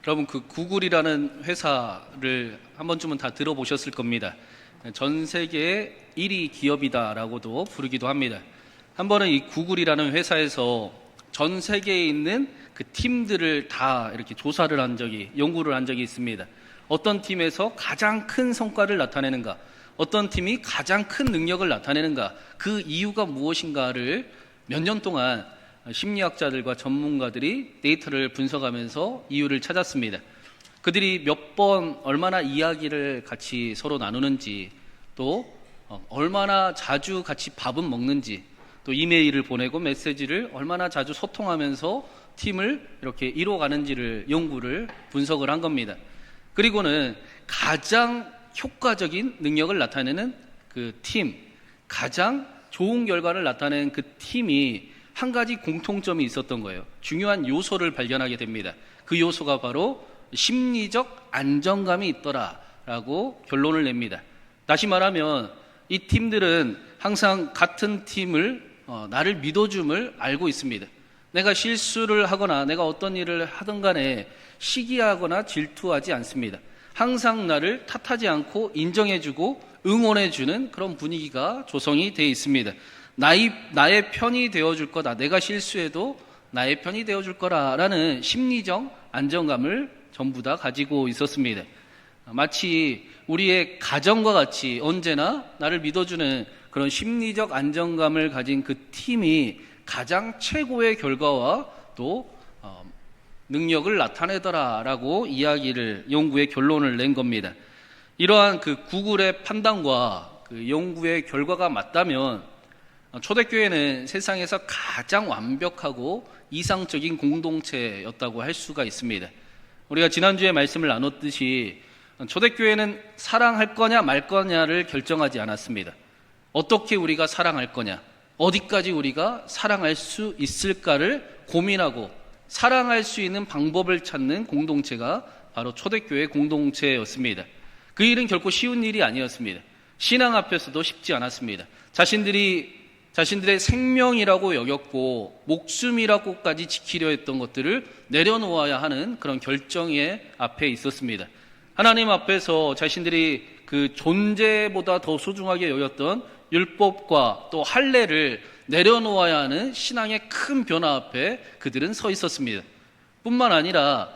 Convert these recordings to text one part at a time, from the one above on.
여러분, 그 구글이라는 회사를 한 번쯤은 다 들어보셨을 겁니다. 전 세계의 1위 기업이다라고도 부르기도 합니다. 한 번은 이 구글이라는 회사에서 전 세계에 있는 그 팀들을 다 이렇게 조사를 한 적이, 연구를 한 적이 있습니다. 어떤 팀에서 가장 큰 성과를 나타내는가, 어떤 팀이 가장 큰 능력을 나타내는가, 그 이유가 무엇인가를 몇 년 동안 심리학자들과 전문가들이 데이터를 분석하면서 이유를 찾았습니다. 그들이 몇 번 얼마나 이야기를 같이 서로 나누는지, 또 얼마나 자주 같이 밥은 먹는지, 또 이메일을 보내고 메시지를 얼마나 자주 소통하면서 팀을 이렇게 이뤄가는지를 연구를 분석을 한 겁니다. 그리고는 가장 효과적인 능력을 나타내는 그 팀, 가장 좋은 결과를 나타내는 그 팀이 한 가지 공통점이 있었던 거예요. 중요한 요소를 발견하게 됩니다. 그 요소가 바로 심리적 안정감이 있더라라고 결론을 냅니다. 다시 말하면 이 팀들은 항상 같은 팀을 나를 믿어줌을 알고 있습니다. 내가 실수를 하거나 내가 어떤 일을 하든 간에 시기하거나 질투하지 않습니다. 항상 나를 탓하지 않고 인정해주고 응원해주는 그런 분위기가 조성이 되어 있습니다. 나의 편이 되어줄 거다. 내가 실수해도 나의 편이 되어줄 거라라는 심리적 안정감을 전부 다 가지고 있었습니다. 마치 우리의 가정과 같이 언제나 나를 믿어주는 그런 심리적 안정감을 가진 그 팀이 가장 최고의 결과와 또 능력을 나타내더라라고 이야기를, 연구의 결론을 낸 겁니다. 이러한 그 구글의 판단과 그 연구의 결과가 맞다면 초대교회는 세상에서 가장 완벽하고 이상적인 공동체였다고 할 수가 있습니다. 우리가 지난주에 말씀을 나눴듯이 초대교회는 사랑할 거냐 말 거냐를 결정하지 않았습니다. 어떻게 우리가 사랑할 거냐, 어디까지 우리가 사랑할 수 있을까를 고민하고 사랑할 수 있는 방법을 찾는 공동체가 바로 초대교회 공동체였습니다. 그 일은 결코 쉬운 일이 아니었습니다. 신앙 앞에서도 쉽지 않았습니다. 자신들의 생명이라고 여겼고 목숨이라고까지 지키려 했던 것들을 내려놓아야 하는 그런 결정의 앞에 있었습니다. 하나님 앞에서 자신들이 그 존재보다 더 소중하게 여겼던 율법과 또 할례를 내려놓아야 하는 신앙의 큰 변화 앞에 그들은 서 있었습니다. 뿐만 아니라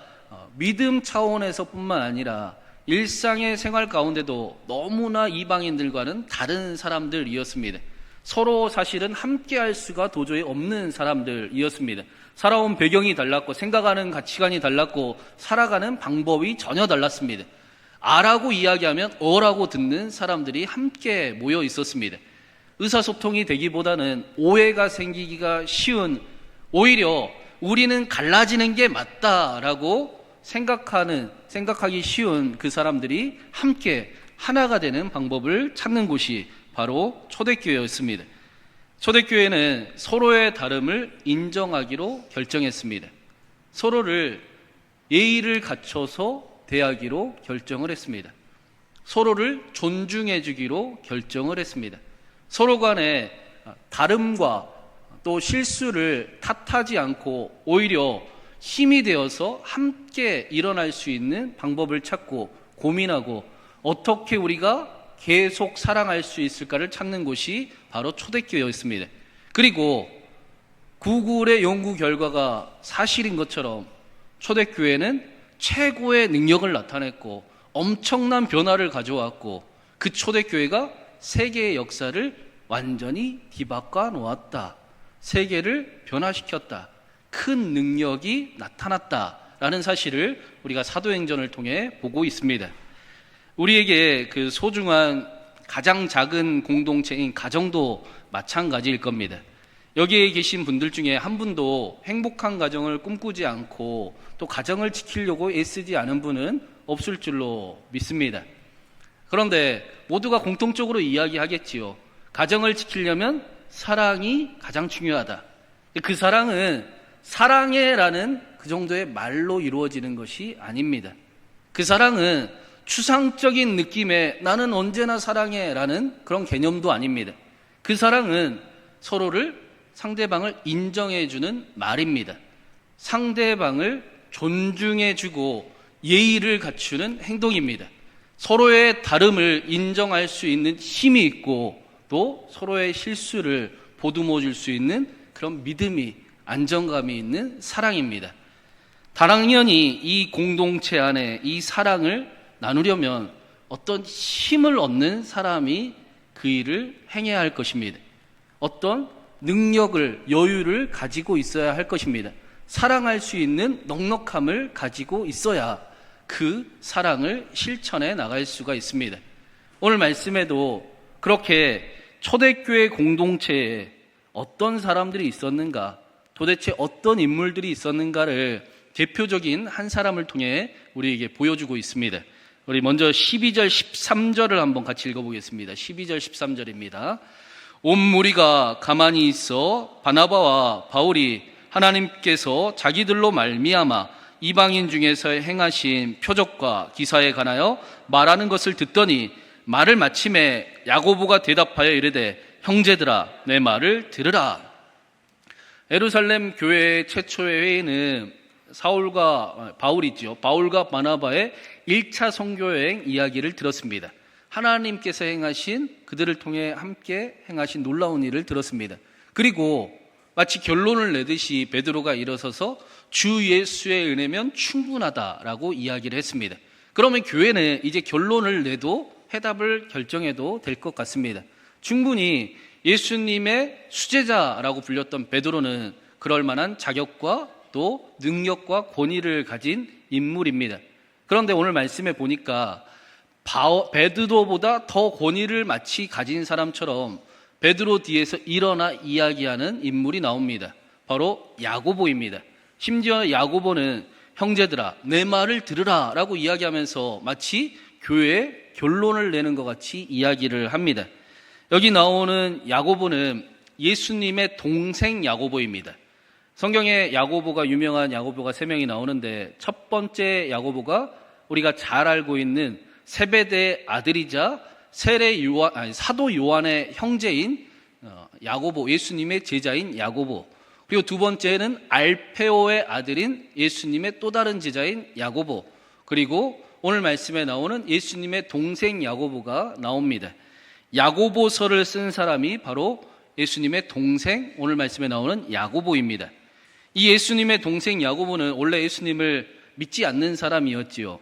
믿음 차원에서 뿐만 아니라 일상의 생활 가운데도 너무나 이방인들과는 다른 사람들이었습니다. 서로 사실은 함께할 수가 도저히 없는 사람들이었습니다. 살아온 배경이 달랐고 생각하는 가치관이 달랐고 살아가는 방법이 전혀 달랐습니다. 아라고 이야기하면 어라고 듣는 사람들이 함께 모여 있었습니다. 의사소통이 되기보다는 오해가 생기기가 쉬운, 오히려 우리는 갈라지는 게 맞다라고 생각하기 쉬운 그 사람들이 함께 하나가 되는 방법을 찾는 곳이 바로 초대교회였습니다. 초대교회는 서로의 다름을 인정하기로 결정했습니다. 서로를 예의를 갖춰서 대하기로 결정을 했습니다. 서로를 존중해 주기로 결정을 했습니다. 서로 간의 다름과 또 실수를 탓하지 않고 오히려 힘이 되어서 함께 일어날 수 있는 방법을 찾고 고민하고 어떻게 우리가 계속 사랑할 수 있을까를 찾는 곳이 바로 초대교회였습니다. 그리고 구글의 연구 결과가 사실인 것처럼 초대교회는 최고의 능력을 나타냈고 엄청난 변화를 가져왔고 그 초대교회가 세계의 역사를 완전히 뒤바꿔 놓았다. 세계를 변화시켰다. 큰 능력이 나타났다라는 사실을 우리가 사도행전을 통해 보고 있습니다. 우리에게 그 소중한 가장 작은 공동체인 가정도 마찬가지일 겁니다. 여기에 계신 분들 중에 한 분도 행복한 가정을 꿈꾸지 않고 또 가정을 지키려고 애쓰지 않은 분은 없을 줄로 믿습니다. 그런데 모두가 공통적으로 이야기하겠지요. 가정을 지키려면 사랑이 가장 중요하다. 그 사랑은 사랑해라는 그 정도의 말로 이루어지는 것이 아닙니다. 그 사랑은 추상적인 느낌의 나는 언제나 사랑해라는 그런 개념도 아닙니다. 그 사랑은 서로를, 상대방을 인정해주는 말입니다. 상대방을 존중해주고 예의를 갖추는 행동입니다. 서로의 다름을 인정할 수 있는 힘이 있고 또 서로의 실수를 보듬어 줄 수 있는 그런 믿음이, 안정감이 있는 사랑입니다. 당연히 이 공동체 안에 이 사랑을 나누려면 어떤 힘을 얻는 사람이 그 일을 행해야 할 것입니다. 어떤 능력을, 여유를 가지고 있어야 할 것입니다. 사랑할 수 있는 넉넉함을 가지고 있어야 그 사랑을 실천해 나갈 수가 있습니다. 오늘 말씀에도 그렇게 초대교회 공동체에 어떤 사람들이 있었는가, 도대체 어떤 인물들이 있었는가를 대표적인 한 사람을 통해 우리에게 보여주고 있습니다. 우리 먼저 12절 13절을 한번 같이 읽어보겠습니다. 12절 13절입니다. 온 무리가 가만히 있어 바나바와 바울이 하나님께서 자기들로 말미암아 이방인 중에서 행하신 표적과 기사에 관하여 말하는 것을 듣더니 말을 마침에 야고보가 대답하여 이르되 형제들아 내 말을 들으라. 예루살렘 교회의 최초의 회의는 바울과 바나바의 1차 선교여행 이야기를 들었습니다. 하나님께서 행하신, 그들을 통해 함께 행하신 놀라운 일을 들었습니다. 그리고 마치 결론을 내듯이 베드로가 일어서서 주 예수의 은혜면 충분하다라고 이야기를 했습니다. 그러면 교회는 이제 결론을 내도 해답을 결정해도 될 것 같습니다. 충분히 예수님의 수제자라고 불렸던 베드로는 그럴 만한 자격과 또 능력과 권위를 가진 인물입니다. 그런데 오늘 말씀에 보니까 베드로보다 더 권위를 마치 가진 사람처럼 베드로 뒤에서 일어나 이야기하는 인물이 나옵니다. 바로 야고보입니다. 심지어 야고보는 형제들아 내 말을 들으라 라고 이야기하면서 마치 교회에 결론을 내는 것 같이 이야기를 합니다. 여기 나오는 야고보는 예수님의 동생 야고보입니다. 성경에 야고보가, 유명한 야고보가 3명이 나오는데 첫 번째 야고보가 우리가 잘 알고 있는 세베대의 아들이자 사도 요한의 형제인 야고보, 예수님의 제자인 야고보. 그리고 두 번째는 알페오의 아들인 예수님의 또 다른 제자인 야고보. 그리고 오늘 말씀에 나오는 예수님의 동생 야고보가 나옵니다. 야고보서를 쓴 사람이 바로 예수님의 동생, 오늘 말씀에 나오는 야고보입니다. 이 예수님의 동생 야고보는 원래 예수님을 믿지 않는 사람이었지요.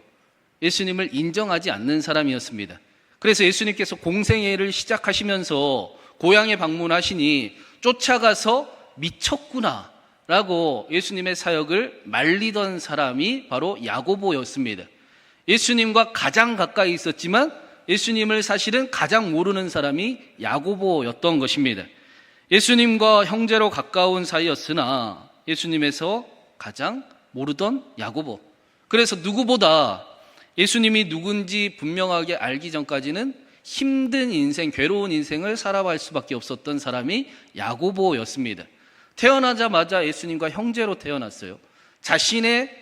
예수님을 인정하지 않는 사람이었습니다. 그래서 예수님께서 공생애를 시작하시면서 고향에 방문하시니 쫓아가서 미쳤구나 라고 예수님의 사역을 말리던 사람이 바로 야고보였습니다. 예수님과 가장 가까이 있었지만 예수님을 사실은 가장 모르는 사람이 야고보였던 것입니다. 예수님과 형제로 가까운 사이였으나 예수님에서 가장 모르던 야고보. 그래서 누구보다 예수님이 누군지 분명하게 알기 전까지는 힘든 인생, 괴로운 인생을 살아갈 수밖에 없었던 사람이 야고보였습니다. 태어나자마자 예수님과 형제로 태어났어요. 자신의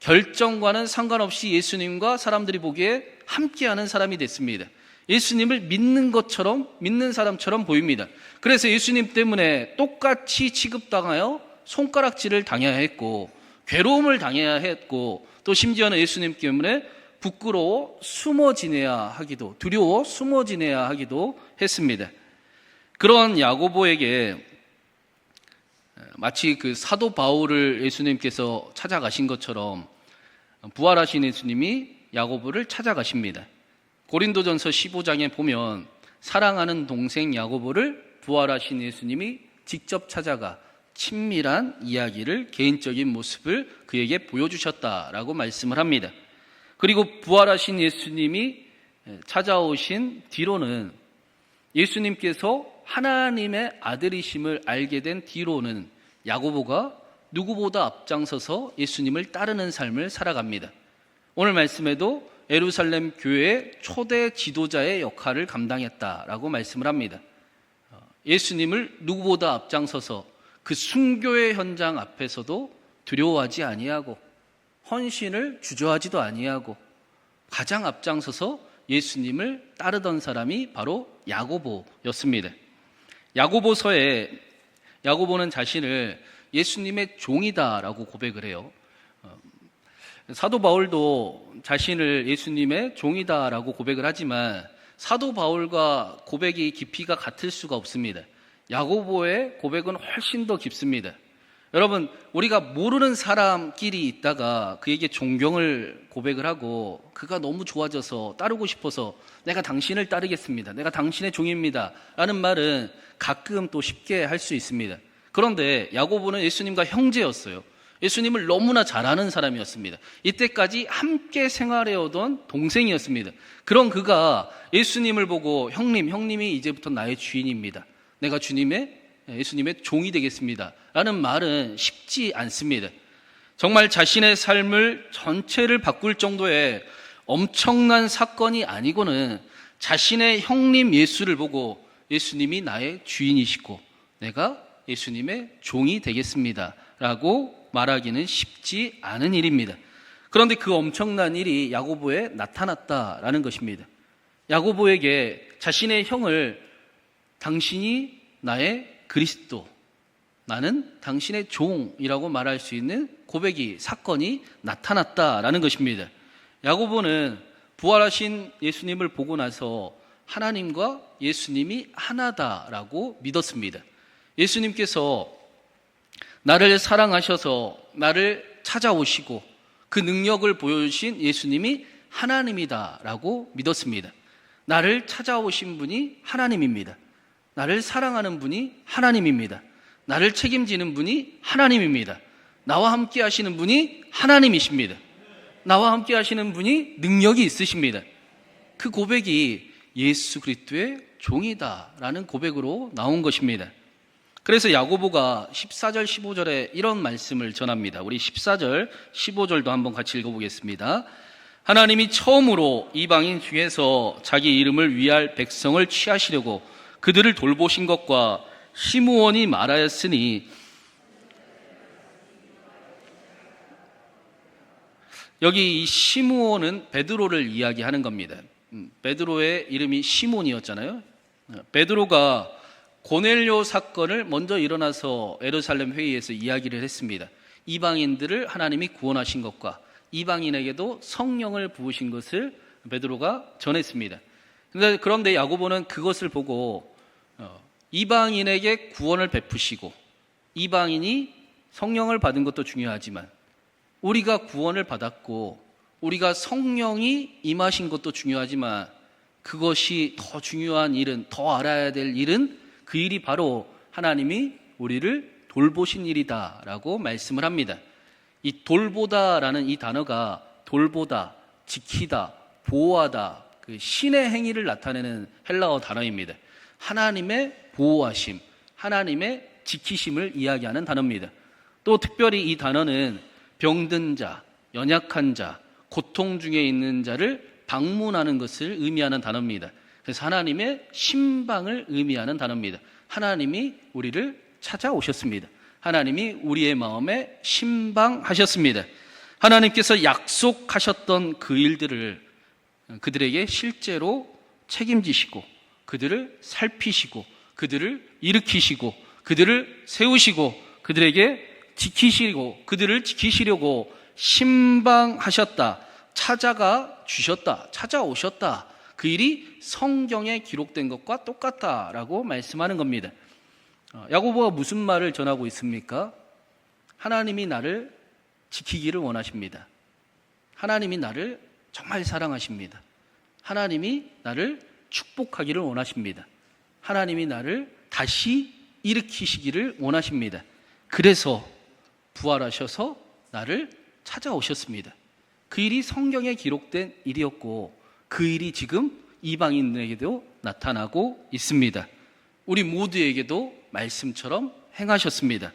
결정과는 상관없이 예수님과 사람들이 보기에 함께하는 사람이 됐습니다. 예수님을 믿는 것처럼, 믿는 사람처럼 보입니다. 그래서 예수님 때문에 똑같이 취급당하여 손가락질을 당해야 했고, 괴로움을 당해야 했고, 또 심지어는 예수님 때문에 부끄러워 숨어 지내야 하기도, 두려워 숨어 지내야 하기도 했습니다. 그런 야고보에게 마치 그 사도 바울을 예수님께서 찾아가신 것처럼 부활하신 예수님이 야고보를 찾아가십니다. 고린도전서 15장에 보면 사랑하는 동생 야고보를 부활하신 예수님이 직접 찾아가 친밀한 이야기를, 개인적인 모습을 그에게 보여주셨다라고 말씀을 합니다. 그리고 부활하신 예수님이 찾아오신 뒤로는, 예수님께서 하나님의 아들이심을 알게 된 뒤로는 야고보가 누구보다 앞장서서 예수님을 따르는 삶을 살아갑니다. 오늘 말씀에도 예루살렘 교회의 초대 지도자의 역할을 감당했다라고 말씀을 합니다. 예수님을 누구보다 앞장서서 그 순교의 현장 앞에서도 두려워하지 아니하고 헌신을 주저하지도 아니하고 가장 앞장서서 예수님을 따르던 사람이 바로 야고보였습니다. 야고보서에 야고보는 자신을 예수님의 종이다라고 고백을 해요. 사도 바울도 자신을 예수님의 종이다라고 고백을 하지만 사도 바울과 고백이 깊이가 같을 수가 없습니다. 야고보의 고백은 훨씬 더 깊습니다. 여러분, 우리가 모르는 사람끼리 있다가 그에게 존경을 고백을 하고 그가 너무 좋아져서 따르고 싶어서 내가 당신을 따르겠습니다, 내가 당신의 종입니다 라는 말은 가끔 또 쉽게 할 수 있습니다. 그런데 야고보는 예수님과 형제였어요. 예수님을 너무나 잘 아는 사람이었습니다. 이때까지 함께 생활해오던 동생이었습니다. 그런 그가 예수님을 보고 형님이 이제부터 나의 주인입니다, 내가 예수님의 종이 되겠습니다 라는 말은 쉽지 않습니다. 정말 자신의 삶을 전체를 바꿀 정도의 엄청난 사건이 아니고는 자신의 형님 예수를 보고 예수님이 나의 주인이시고 내가 예수님의 종이 되겠습니다 라고 말하기는 쉽지 않은 일입니다. 그런데 그 엄청난 일이 야고보에 나타났다라는 것입니다. 야고보에게 자신의 형을 당신이 나의 그리스도, 나는 당신의 종이라고 말할 수 있는 사건이 나타났다라는 것입니다. 야고보는 부활하신 예수님을 보고 나서 하나님과 예수님이 하나다라고 믿었습니다. 예수님께서 나를 사랑하셔서 나를 찾아오시고 그 능력을 보여주신 예수님이 하나님이다라고 믿었습니다. 나를 찾아오신 분이 하나님입니다. 나를 사랑하는 분이 하나님입니다. 나를 책임지는 분이 하나님입니다. 나와 함께 하시는 분이 하나님이십니다. 나와 함께 하시는 분이 능력이 있으십니다. 그 고백이 예수 그리스도의 종이다라는 고백으로 나온 것입니다. 그래서 야고보가 14절 15절에 이런 말씀을 전합니다. 우리 14절 15절도 한번 같이 읽어보겠습니다. 하나님이 처음으로 이방인 중에서 자기 이름을 위할 백성을 취하시려고 그들을 돌보신 것과 시므온이 말하였으니, 여기 이 시므온은 베드로를 이야기하는 겁니다. 베드로의 이름이 시몬이었잖아요. 베드로가 고넬료 사건을 먼저 일어나서 예루살렘 회의에서 이야기를 했습니다. 이방인들을 하나님이 구원하신 것과 이방인에게도 성령을 부으신 것을 베드로가 전했습니다. 그런데 야고보는 그것을 보고 이방인에게 구원을 베푸시고 이방인이 성령을 받은 것도 중요하지만 우리가 구원을 받았고 우리가 성령이 임하신 것도 중요하지만 그것이 더 중요한 일은, 더 알아야 될 일은 그 일이 바로 하나님이 우리를 돌보신 일이다라고 말씀을 합니다. 이 돌보다라는 이 단어가 돌보다, 지키다, 보호하다, 그 신의 행위를 나타내는 헬라어 단어입니다. 하나님의 보호하심, 하나님의 지키심을 이야기하는 단어입니다. 또 특별히 이 단어는 병든 자, 연약한 자, 고통 중에 있는 자를 방문하는 것을 의미하는 단어입니다. 그래서 하나님의 신방을 의미하는 단어입니다. 하나님이 우리를 찾아오셨습니다. 하나님이 우리의 마음에 신방하셨습니다. 하나님께서 약속하셨던 그 일들을 그들에게 실제로 책임지시고 그들을 살피시고 그들을 일으키시고 그들을 세우시고 그들에게 지키시고 그들을 지키시려고 신방하셨다, 찾아가 주셨다, 찾아오셨다. 그 일이 성경에 기록된 것과 똑같다라고 말씀하는 겁니다. 야고보가 무슨 말을 전하고 있습니까? 하나님이 나를 지키기를 원하십니다. 하나님이 나를 정말 사랑하십니다. 하나님이 나를 축복하기를 원하십니다. 하나님이 나를 다시 일으키시기를 원하십니다. 그래서 부활하셔서 나를 찾아오셨습니다. 그 일이 성경에 기록된 일이었고 그 일이 지금 이방인에게도 나타나고 있습니다. 우리 모두에게도 말씀처럼 행하셨습니다.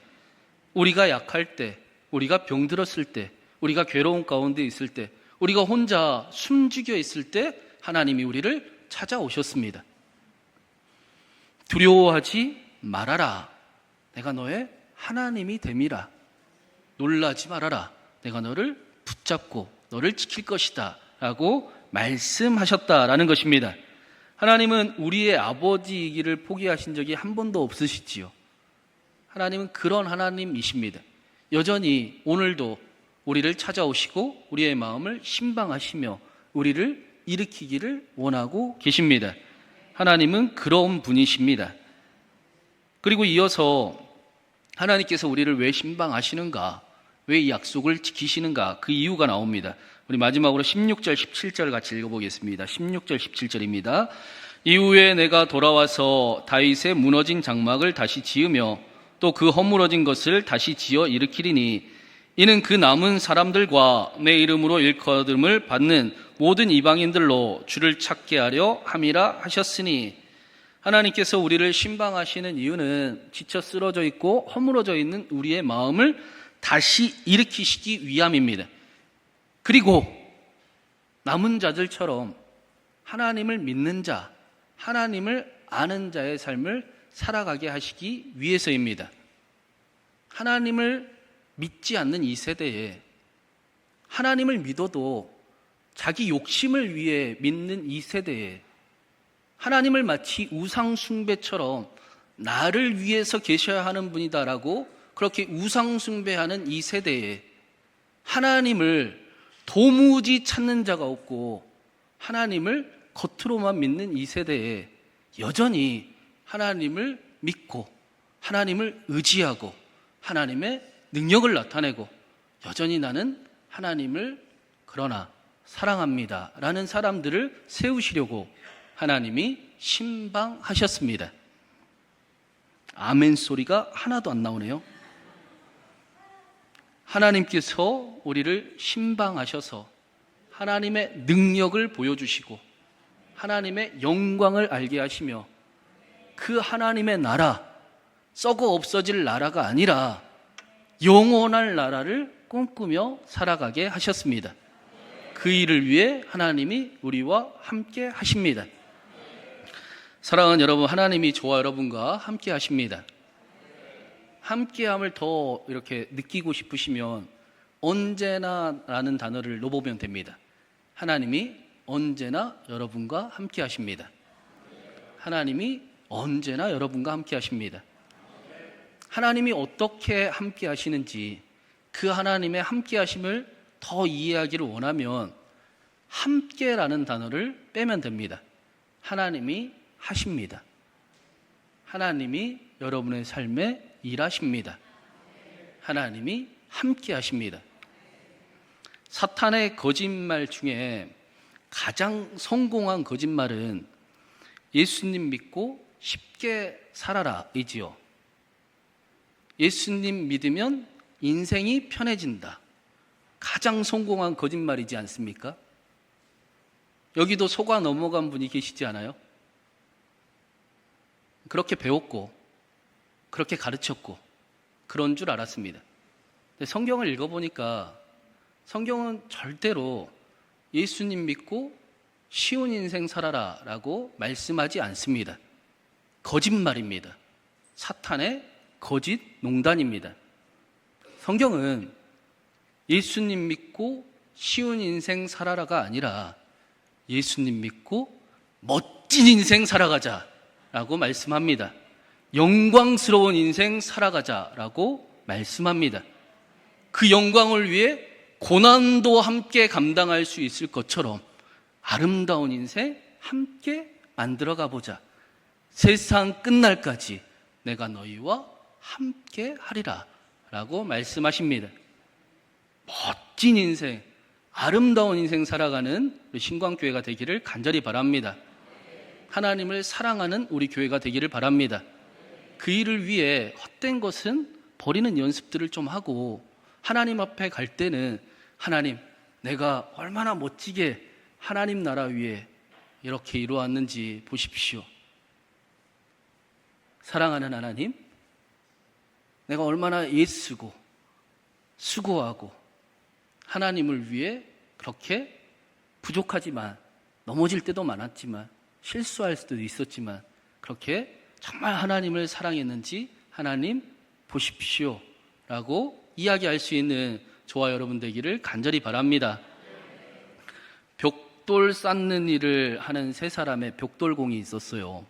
우리가 약할 때, 우리가 병들었을 때, 우리가 괴로운 가운데 있을 때, 우리가 혼자 숨죽여 있을 때 하나님이 우리를 찾아오셨습니다. 두려워하지 말아라. 내가 너의 하나님이 됨이라. 놀라지 말아라. 내가 너를 붙잡고 너를 지킬 것이다 라고 말씀하셨다라는 것입니다. 하나님은 우리의 아버지이기를 포기하신 적이 한 번도 없으시지요. 하나님은 그런 하나님이십니다. 여전히 오늘도 우리를 찾아오시고 우리의 마음을 신방하시며 우리를 일으키기를 원하고 계십니다. 하나님은 그런 분이십니다. 그리고 이어서 하나님께서 우리를 왜 신방하시는가, 왜 이 약속을 지키시는가, 그 이유가 나옵니다. 우리 마지막으로 16절 17절 같이 읽어보겠습니다. 16절 17절입니다. 이후에 내가 돌아와서 다윗의 무너진 장막을 다시 지으며 또 그 허물어진 것을 다시 지어 일으키리니 이는 그 남은 사람들과 내 이름으로 일컬음을 받는 모든 이방인들로 주를 찾게 하려 함이라 하셨으니, 하나님께서 우리를 신방하시는 이유는 지쳐 쓰러져 있고 허물어져 있는 우리의 마음을 다시 일으키시기 위함입니다. 그리고 남은 자들처럼 하나님을 믿는 자, 하나님을 아는 자의 삶을 살아가게 하시기 위해서입니다. 하나님을 믿지 않는 이 세대에, 하나님을 믿어도 자기 욕심을 위해 믿는 이 세대에, 하나님을 마치 우상 숭배처럼 나를 위해서 계셔야 하는 분이다라고 그렇게 우상 숭배하는 이 세대에, 하나님을 도무지 찾는 자가 없고 하나님을 겉으로만 믿는 이 세대에 여전히 하나님을 믿고 하나님을 의지하고 하나님의 능력을 나타내고 여전히 나는 하나님을 그러나 사랑합니다 라는 사람들을 세우시려고 하나님이 신방하셨습니다. 아멘 소리가 하나도 안 나오네요. 하나님께서 우리를 신방하셔서 하나님의 능력을 보여주시고 하나님의 영광을 알게 하시며 그 하나님의 나라, 썩어 없어질 나라가 아니라 영원할 나라를 꿈꾸며 살아가게 하셨습니다. 그 일을 위해 하나님이 우리와 함께 하십니다. 사랑하는 여러분, 하나님이 저와 여러분과 함께 하십니다. 함께함을 더 이렇게 느끼고 싶으시면 언제나라는 단어를 넣어보면 됩니다. 하나님이 언제나 여러분과 함께 하십니다. 하나님이 언제나 여러분과 함께 하십니다. 하나님이 어떻게 함께 하시는지, 그 하나님의 함께 하심을 더 이해하기를 원하면 함께라는 단어를 빼면 됩니다. 하나님이 하십니다. 하나님이 여러분의 삶에 일하십니다. 하나님이 함께 하십니다. 사탄의 거짓말 중에 가장 성공한 거짓말은 예수님 믿고 쉽게 살아라 이지요. 예수님 믿으면 인생이 편해진다. 가장 성공한 거짓말이지 않습니까? 여기도 속아 넘어간 분이 계시지 않아요? 그렇게 배웠고 그렇게 가르쳤고 그런 줄 알았습니다. 근데 성경을 읽어보니까 성경은 절대로 예수님 믿고 쉬운 인생 살아라 라고 말씀하지 않습니다. 거짓말입니다. 사탄의 거짓 농단입니다. 성경은 예수님 믿고 쉬운 인생 살아라가 아니라 예수님 믿고 멋진 인생 살아가자 라고 말씀합니다. 영광스러운 인생 살아가자라고 말씀합니다. 그 영광을 위해 고난도 함께 감당할 수 있을 것처럼 아름다운 인생 함께 만들어 가보자. 세상 끝날까지 내가 너희와 함께 하리라 라고 말씀하십니다. 멋진 인생, 아름다운 인생 살아가는 우리 신광교회가 되기를 간절히 바랍니다. 하나님을 사랑하는 우리 교회가 되기를 바랍니다. 그 일을 위해 헛된 것은 버리는 연습들을 좀 하고 하나님 앞에 갈 때는 하나님, 내가 얼마나 멋지게 하나님 나라 위에 이렇게 이루었는지 보십시오. 사랑하는 하나님, 내가 얼마나 애쓰고 수고하고 하나님을 위해 그렇게 부족하지만 넘어질 때도 많았지만 실수할 수도 있었지만 그렇게 정말 하나님을 사랑했는지 하나님 보십시오 라고 이야기할 수 있는 저와 여러분 되기를 간절히 바랍니다. 벽돌 쌓는 일을 하는 세 사람의 벽돌공이 있었어요.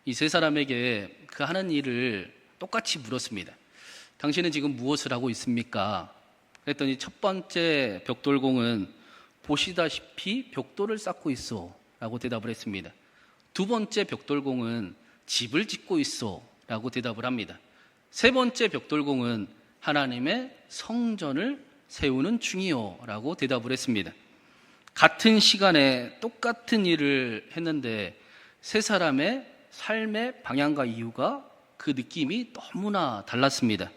이 세 사람에게 그 하는 일을 똑같이 물었습니다. 당신은 지금 무엇을 하고 있습니까? 그랬더니 첫 번째 벽돌공은 보시다시피 벽돌을 쌓고 있어 라고 대답을 했습니다. 두 번째 벽돌공은 집을 짓고 있어 라고 대답을 합니다. 세 번째 벽돌공은 하나님의 성전을 세우는 중이요 라고 대답을 했습니다. 같은 시간에 똑같은 일을 했는데 세 사람의 삶의 방향과 이유가 그 느낌이 너무나 달랐습니다.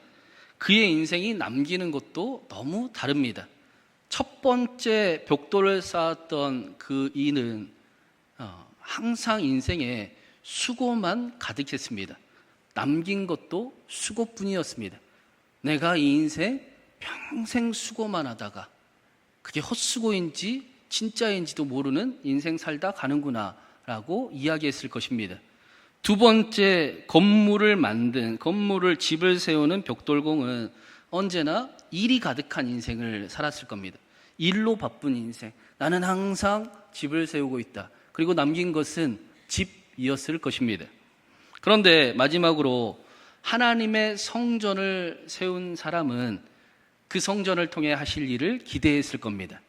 그의 인생이 남기는 것도 너무 다릅니다. 첫 번째 벽돌을 쌓았던 그 이는 항상 인생에 수고만 가득했습니다. 남긴 것도 수고뿐이었습니다. 내가 이 인생 평생 수고만 하다가 그게 헛수고인지 진짜인지도 모르는 인생 살다 가는구나 라고 이야기했을 것입니다. 두 번째 건물을 집을 세우는 벽돌공은 언제나 일이 가득한 인생을 살았을 겁니다. 일로 바쁜 인생. 나는 항상 집을 세우고 있다. 그리고 남긴 것은 집이었을 것입니다. 그런데 마지막으로 하나님의 성전을 세운 사람은 그 성전을 통해 하실 일을 기대했을 겁니다.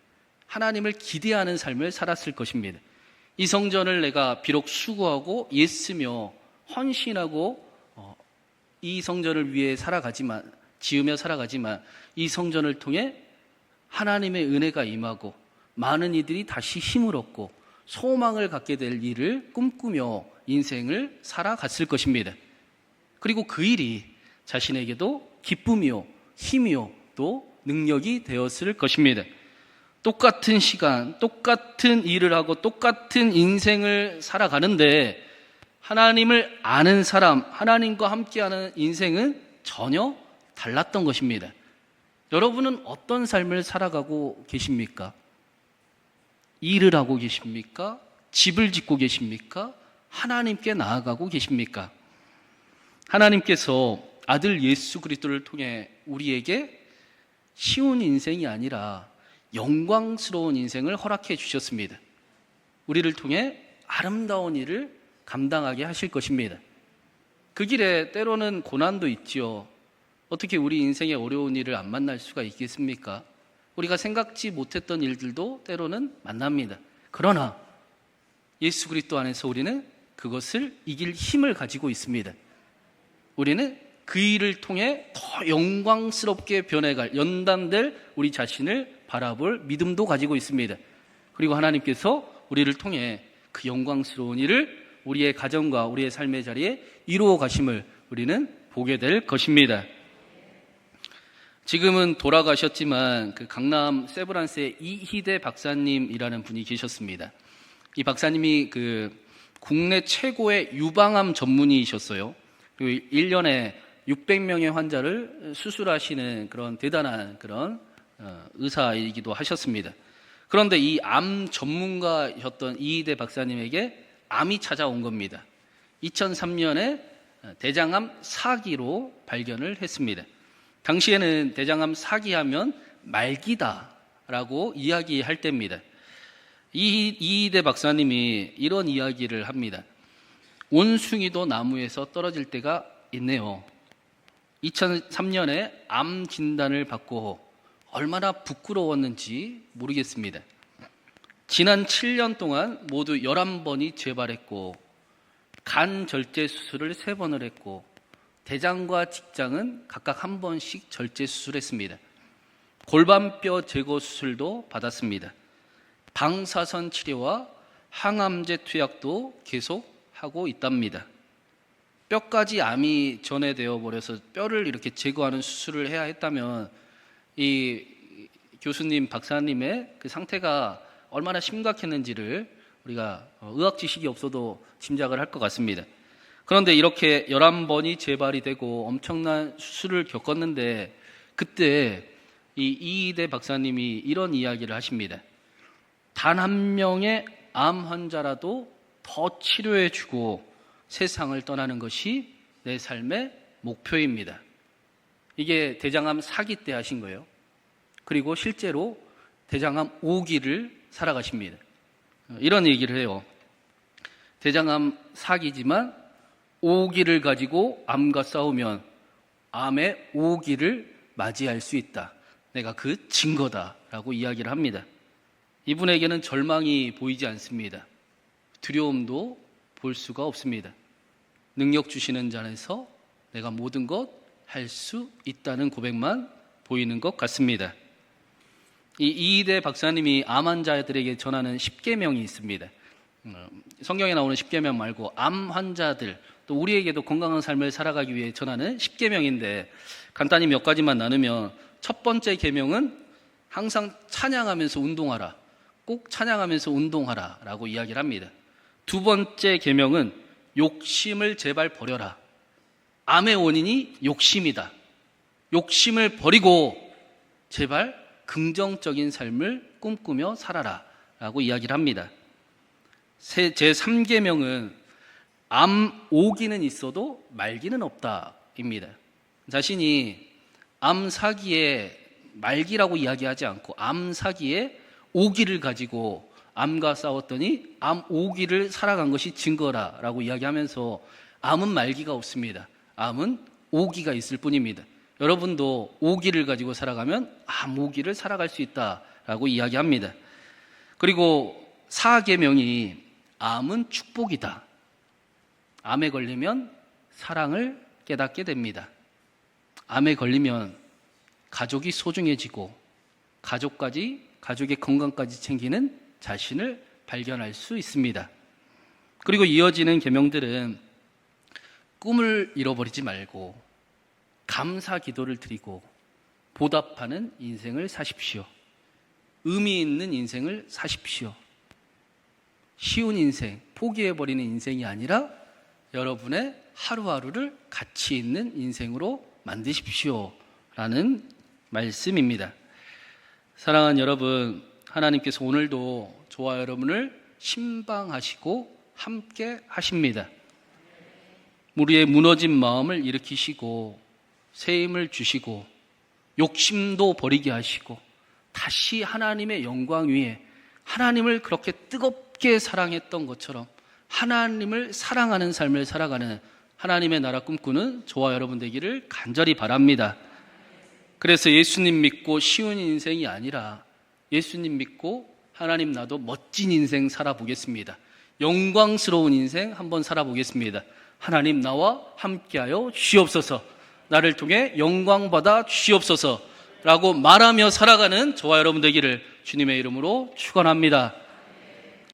하나님을 기대하는 삶을 살았을 것입니다. 이 성전을 내가 비록 수고하고 애쓰며 헌신하고 이 성전을 위해 지으며 살아가지만 이 성전을 통해 하나님의 은혜가 임하고 많은 이들이 다시 힘을 얻고 소망을 갖게 될 일을 꿈꾸며 인생을 살아갔을 것입니다. 그리고 그 일이 자신에게도 기쁨이요, 힘이요, 또 능력이 되었을 것입니다. 똑같은 시간, 똑같은 일을 하고 똑같은 인생을 살아가는데 하나님을 아는 사람, 하나님과 함께하는 인생은 전혀 달랐던 것입니다. 여러분은 어떤 삶을 살아가고 계십니까? 일을 하고 계십니까? 집을 짓고 계십니까? 하나님께 나아가고 계십니까? 하나님께서 아들 예수 그리스도를 통해 우리에게 쉬운 인생이 아니라 영광스러운 인생을 허락해 주셨습니다. 우리를 통해 아름다운 일을 감당하게 하실 것입니다. 그 길에 때로는 고난도 있지요. 어떻게 우리 인생에 어려운 일을 안 만날 수가 있겠습니까? 우리가 생각지 못했던 일들도 때로는 만납니다. 그러나 예수 그리스도 안에서 우리는 그것을 이길 힘을 가지고 있습니다. 우리는 그 일을 통해 더 영광스럽게 변해갈 연단될 우리 자신을 바라볼 믿음도 가지고 있습니다. 그리고 하나님께서 우리를 통해 그 영광스러운 일을 우리의 가정과 우리의 삶의 자리에 이루어 가심을 우리는 보게 될 것입니다. 지금은 돌아가셨지만 그 강남 세브란스의 이희대 박사님이라는 분이 계셨습니다. 이 박사님이 그 국내 최고의 유방암 전문의이셨어요. 그리고 1년에 600명의 환자를 수술하시는 그런 대단한 그런 의사이기도 하셨습니다. 그런데 이 암 전문가였던 이희대 박사님에게 암이 찾아온 겁니다. 2003년에 대장암 4기로 발견을 했습니다. 당시에는 대장암 4기 하면 말기다라고 이야기할 때입니다. 이희대 박사님이 이런 이야기를 합니다. 원숭이도 나무에서 떨어질 때가 있네요. 2003년에 암 진단을 받고 얼마나 부끄러웠는지 모르겠습니다. 지난 7년 동안 모두 11번이 재발했고 간 절제 수술을 3번을 했고 대장과 직장은 각각 1번씩 절제 수술했습니다. 골반뼈 제거 수술도 받았습니다. 방사선 치료와 항암제 투약도 계속 하고 있답니다. 뼈까지 암이 전해되어 버려서 뼈를 이렇게 제거하는 수술을 해야 했다면 이 교수님, 박사님의 그 상태가 얼마나 심각했는지를 우리가 의학 지식이 없어도 짐작을 할 것 같습니다. 그런데 이렇게 11번이 재발이 되고 엄청난 수술을 겪었는데 그때 이 이희대 박사님이 이런 이야기를 하십니다. 단 한 명의 암 환자라도 더 치료해주고 세상을 떠나는 것이 내 삶의 목표입니다. 이게 대장암 4기 때 하신 거예요. 그리고 실제로 대장암 5기를 살아가십니다. 이런 얘기를 해요. 대장암 4기지만 5기를 가지고 암과 싸우면 암의 5기를 맞이할 수 있다. 내가 그 증거다라고 이야기를 합니다. 이분에게는 절망이 보이지 않습니다. 두려움도 볼 수가 없습니다. 능력 주시는 자 안에서 내가 모든 것 할 수 있다는 고백만 보이는 것 같습니다. 이희대 박사님이 암 환자들에게 전하는 10계명이 있습니다. 성경에 나오는 10계명 말고 암 환자들, 또 우리에게도 건강한 삶을 살아가기 위해 전하는 10계명인데 간단히 몇 가지만 나누면, 첫 번째 계명은 항상 찬양하면서 운동하라, 꼭 찬양하면서 운동하라 라고 이야기를 합니다. 두 번째 계명은 욕심을 제발 버려라. 암의 원인이 욕심이다. 욕심을 버리고 제발 긍정적인 삶을 꿈꾸며 살아라 라고 이야기를 합니다. 제 3계명은 암 오기는 있어도 말기는 없다 입니다. 자신이 암 사기에 말기라고 이야기하지 않고 암 사기에 오기를 가지고 암과 싸웠더니 암 오기를 살아간 것이 증거라 라고 이야기하면서 암은 말기가 없습니다. 암은 오기가 있을 뿐입니다. 여러분도 오기를 가지고 살아가면 암 오기를 살아갈 수 있다라고 이야기합니다. 그리고 4계명이 암은 축복이다. 암에 걸리면 사랑을 깨닫게 됩니다. 암에 걸리면 가족이 소중해지고 가족의 건강까지 챙기는 자신을 발견할 수 있습니다. 그리고 이어지는 계명들은 꿈을 잃어버리지 말고 감사 기도를 드리고 보답하는 인생을 사십시오. 의미 있는 인생을 사십시오. 쉬운 인생, 포기해버리는 인생이 아니라 여러분의 하루하루를 가치 있는 인생으로 만드십시오 라는 말씀입니다. 사랑하는 여러분, 하나님께서 오늘도 저와 여러분을 신방하시고 함께 하십니다. 우리의 무너진 마음을 일으키시고 새 힘을 주시고 욕심도 버리게 하시고 다시 하나님의 영광 위에 하나님을 그렇게 뜨겁게 사랑했던 것처럼 하나님을 사랑하는 삶을 살아가는 하나님의 나라 꿈꾸는 저와 여러분 되기를 간절히 바랍니다. 그래서 예수님 믿고 쉬운 인생이 아니라 예수님 믿고 하나님 나도 멋진 인생 살아보겠습니다. 영광스러운 인생 한번 살아보겠습니다. 하나님 나와 함께하여 주시옵소서, 나를 통해 영광받아 주시옵소서 라고 말하며 살아가는 저와 여러분 되기를 주님의 이름으로 축원합니다.